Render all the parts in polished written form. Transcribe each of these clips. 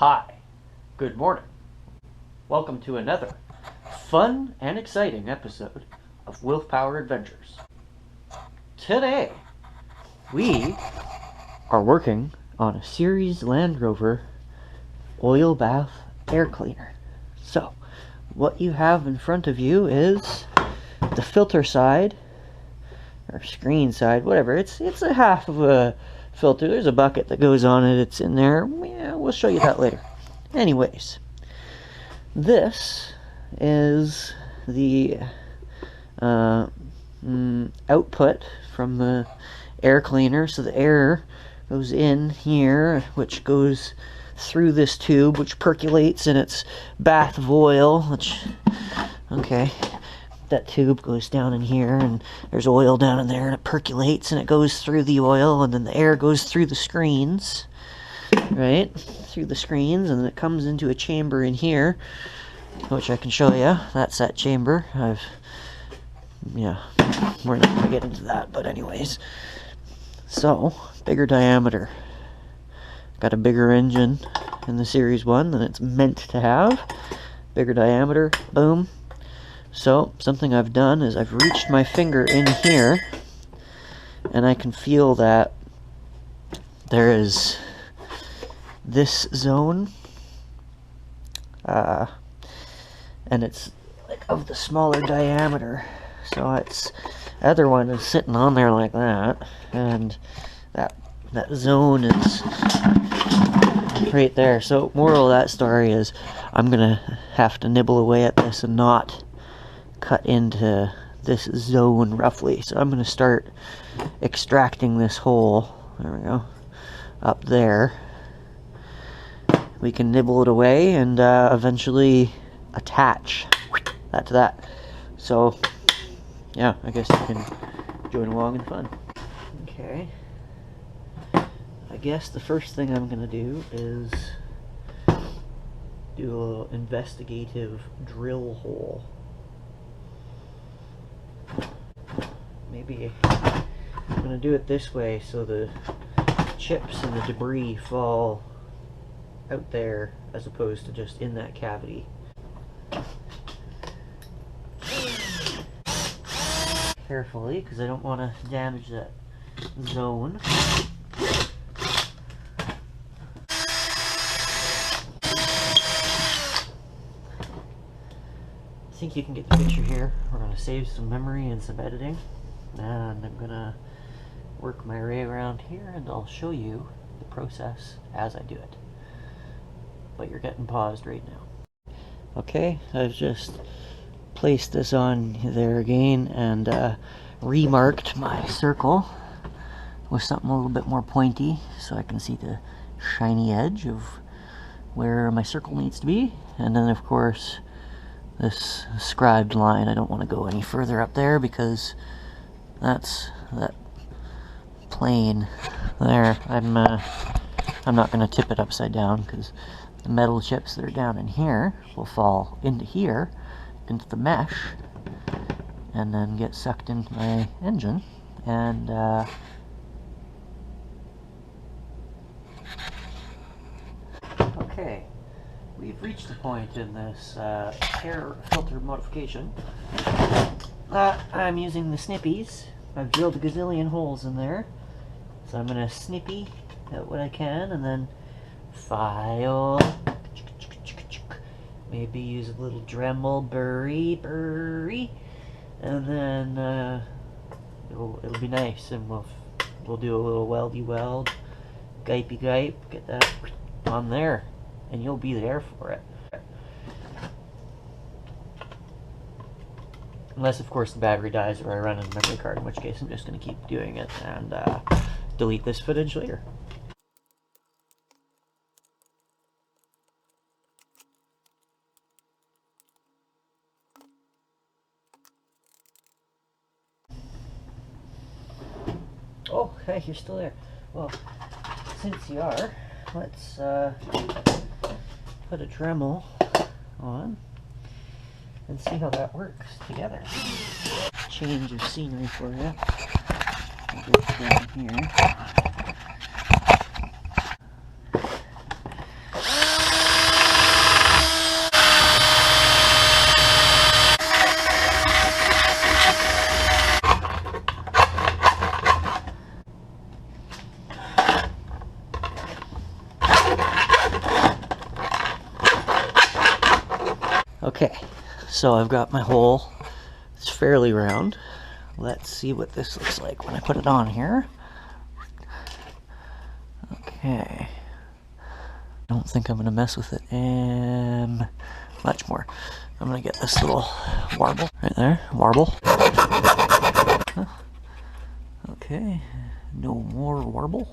Hi, good morning. Welcome to another fun and exciting episode of Wolf Power Adventures. Today, we are working on a Series Land Rover oil bath air cleaner. So, what you have in front of you is the filter side, or screen side, whatever. It's a half of a filter. There's a bucket that goes on it. It's in there. Yeah, we'll show you that later. Anyways, this is the output from the air cleaner. So the air goes in here, which goes through this tube, which percolates in its bath of oil, which, okay, that tube goes down in here, and there's oil down in there, and it percolates, and it goes through the oil, and then the air goes through the screens, right, through the screens, and then it comes into a chamber in here, which I can show you. That's that chamber. Yeah, we're not going to get into that, but anyways. So, bigger diameter. Got a bigger engine in the Series 1 than it's meant to have. Bigger diameter, boom. So, something I've done is I've reached my finger in here, and I can feel that there is this zone, and it's like of the smaller diameter. So it's, the other one is sitting on there like that, and that zone is right there. So moral of that story is I'm gonna have to nibble away at this and not cut into this zone roughly. So I'm gonna start extracting this hole. There we go, up there. We can nibble it away and eventually attach that to that. So yeah, I guess you can join along in fun. Okay, I guess the first thing I'm gonna do is do a little investigative drill hole. Maybe I'm gonna do it this way so the chips and the debris fall out there as opposed to just in that cavity. Carefully, because I don't want to damage that zone. I think you can get the picture here. We're going to save some memory and some editing, and I'm going to work my way around here, and I'll show you the process as I do it. But you're getting paused right now. Okay, I've just placed this on there again and remarked my circle with something a little bit more pointy so I can see the shiny edge of where my circle needs to be. And then of course this scribed line, I don't want to go any further up there because that's that plane there. I'm not going to tip it upside down because the metal chips that are down in here will fall into here, into the mesh, and then get sucked into my engine. And okay, we've reached the point in this air filter modification. I'm using the snippies. I've drilled a gazillion holes in there, so I'm gonna snippy out what I can and then file. Maybe use a little Dremel, bury, and then it'll be nice, and we'll do a little weldy weld, gipey gipe, get that on there, and you'll be there for it. Unless of course the battery dies or I run out of memory card, in which case I'm just going to keep doing it and delete this footage later. Oh, hey, you're still there. Well, since you are, let's put a Dremel on and see how that works together. Change of scenery for you. I'll get down here. Okay, so I've got my hole. It's fairly round. Let's see what this looks like when I put it on here. Okay. Don't think I'm gonna mess with it much more. I'm gonna get this little warble right there. Warble. Huh. Okay, no more warble.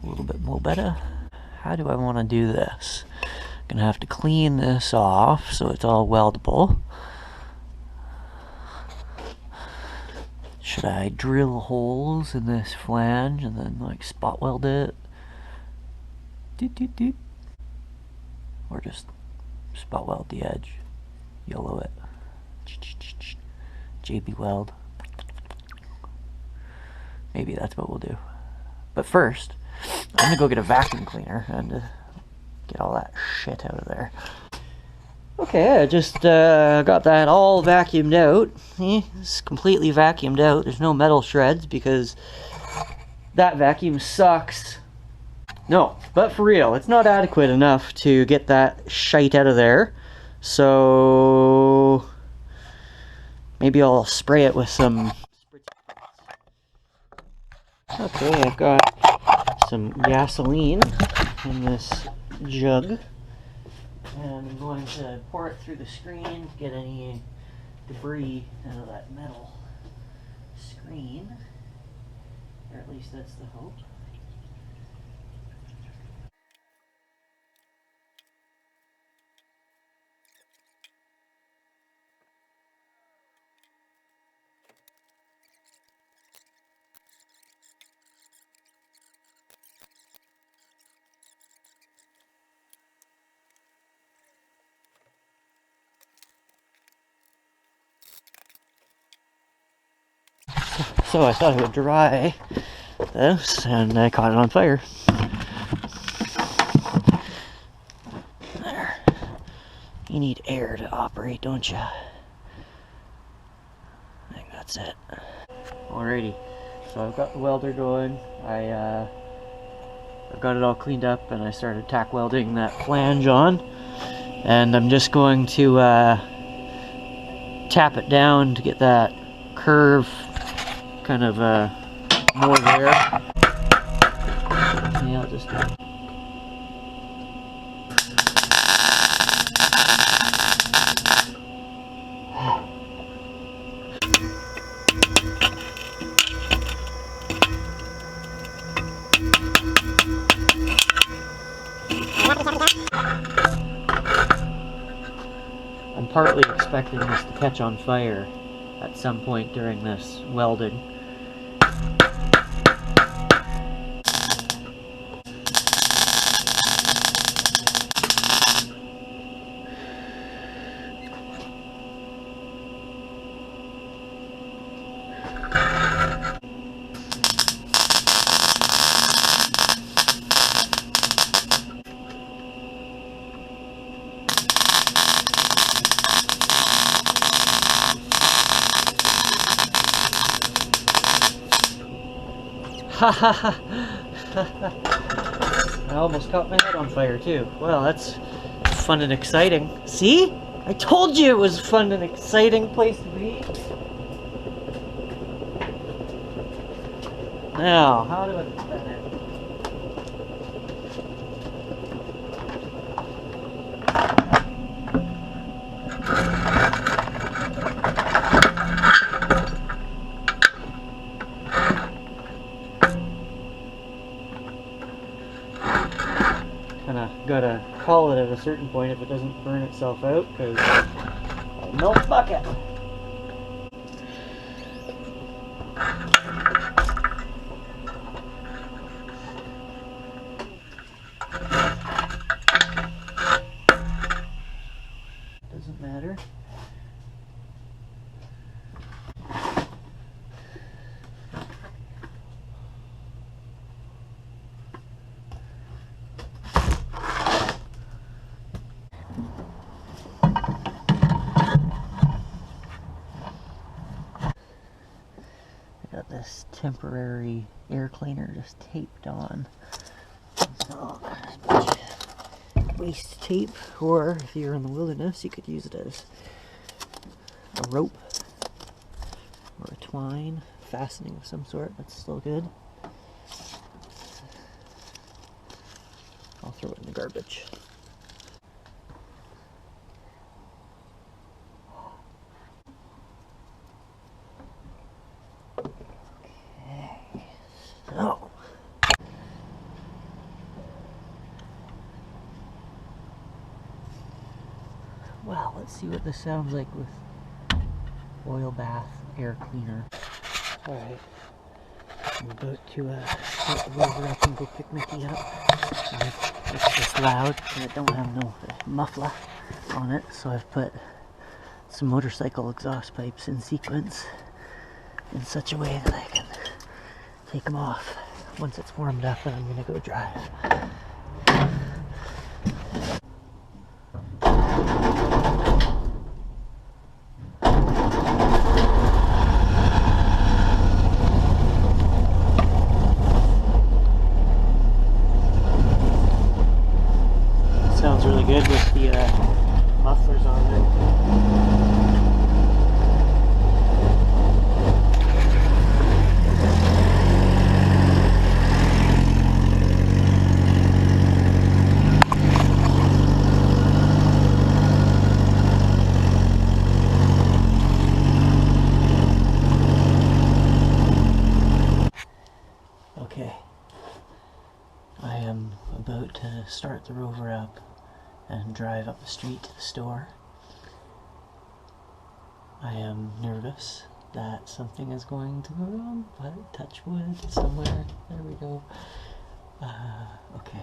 A little bit more better. How do I want to do this? Gonna have to clean this off so it's all weldable. Should I drill holes in this flange and then like spot weld it? Doot, doot, doot. Or just spot weld the edge, yellow it. JB weld. Maybe that's what we'll do. But first, I'm gonna go get a vacuum cleaner and get all that shit out of there. Okay, I just got that all vacuumed out. It's completely vacuumed out. There's no metal shreds because that vacuum sucks. No, but for real, it's not adequate enough to get that shite out of there. So maybe I'll spray it with some. Okay, I've got some gasoline in this jug. And I'm going to pour it through the screen to get any debris out of that metal screen. Or at least that's the hope. So I thought it would dry this, and I caught it on fire. There. You need air to operate, don't you? I think that's it. Alrighty, so I've got the welder going. I've got it all cleaned up, and I started tack welding that flange on. And I'm just going to tap it down to get that curve kind of more there. Yeah, I'll just do it. I'm partly expecting this to catch on fire at some point during this welding. Ha ha ha! I almost caught my head on fire too. Well, that's fun and exciting. See? I told you it was a fun and exciting place to be. Now, how do I put that in? Kinda gotta call it at a certain point if it doesn't burn itself out, because I'll melt the bucket. Doesn't matter. Got this temporary air cleaner just taped on. So, waist tape, or if you're in the wilderness, you could use it as a rope or a twine, fastening of some sort. That's still good. I'll throw it in the garbage. Okay, so well, let's see what this sounds like with oil bath air cleaner. Alright, I'm about to start the rover up and go pick Mickey up. It's just loud and I don't have no muffler on it, so I've put some motorcycle exhaust pipes in sequence in such a way that I can take them off once it's warmed up and I'm going to go drive. Sounds really good with the mufflers on there. Okay, I am about to start the rover up and drive up the street to the store. I am nervous that something is going to go wrong, but touch wood somewhere. There we go. Okay.